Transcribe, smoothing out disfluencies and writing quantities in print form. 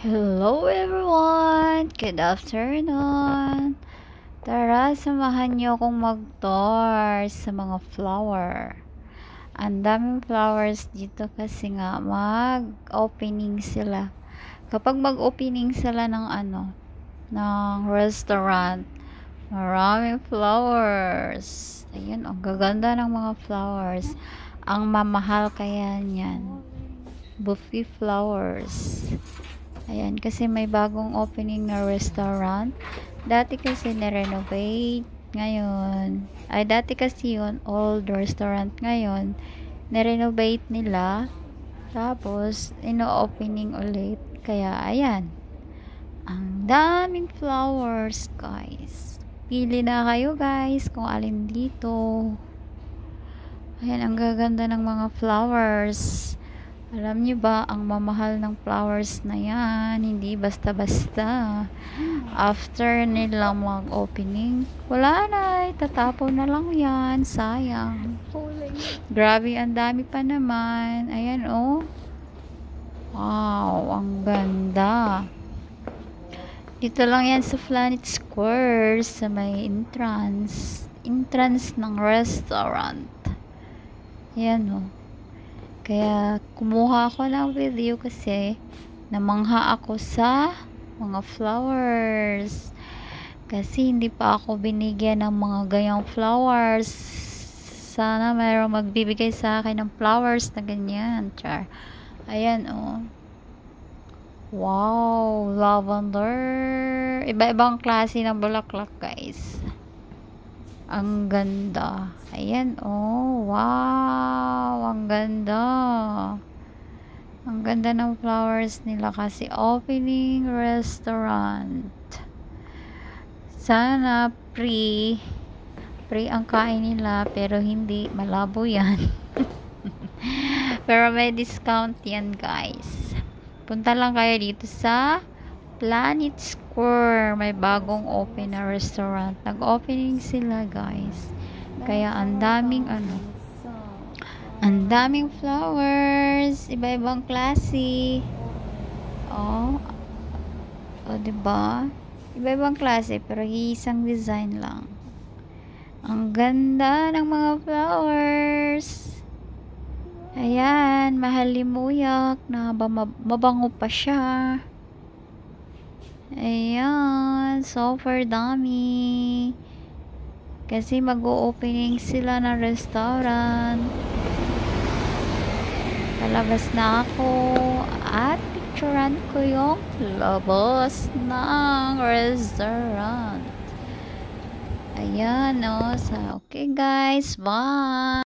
Hello everyone! Good afternoon! Tara, samahan niyo akong mag-tour sa mga flower. Ang daming flowers dito kasi nga mag-opening sila. Kapag mag-opening sila ng restaurant, maraming flowers. Ayun, ang gaganda ng mga flowers. Ang mamahal kaya niyan. Buffet flowers. Ayan, kasi may bagong opening na restaurant. Dati kasi na-renovate. Ngayon, dati kasi yun, old restaurant. Ngayon, na-renovate nila. Tapos, ino-opening ulit. Kaya, ayan. Ang daming flowers, guys. Pili na kayo, guys, kung alin dito. Ayan, ang gaganda ng mga flowers. Alam niyo ba, ang mamahal ng flowers na yan, hindi basta-basta. After nila mag-opening, wala na, tatapon na lang yan. Sayang. Grabe, ang dami pa naman. Ayan, oh. Wow, ang ganda. Dito lang yan sa Planet Square, sa may entrance ng restaurant. Ayan, oh. Kaya, kumuha ako ng video kasi namangha ako sa mga flowers. Kasi hindi pa ako binigyan ng mga ganyang flowers. Sana mayroong magbibigay sa akin ng flowers na ganyan. Char. Ayan, oh. Wow, lavender. Iba-ibang klase ng bulaklak, guys. Ang ganda. Ayan, oh. Wow, ang ganda. Ang ganda ng flowers nila kasi opening restaurant. Sana free ang kain nila, pero hindi, malabo yan. Pero may discount yan, guys. Punta lang kayo dito sa Planet Square. May bagong open na restaurant. Nag-opening sila, guys. Kaya ang daming ang daming flowers, iba-ibang klase. Oh, diba? Iba-ibang klase, pero isang design lang. Ang ganda ng mga flowers. Ayan, mahalimuyak na mabango pa siya. Ayan, super dami. Kasi mag-o-opening sila ng restaurant. Palabas na ako at picturean ko yung labas ng restaurant. Ayan, okay guys, bye!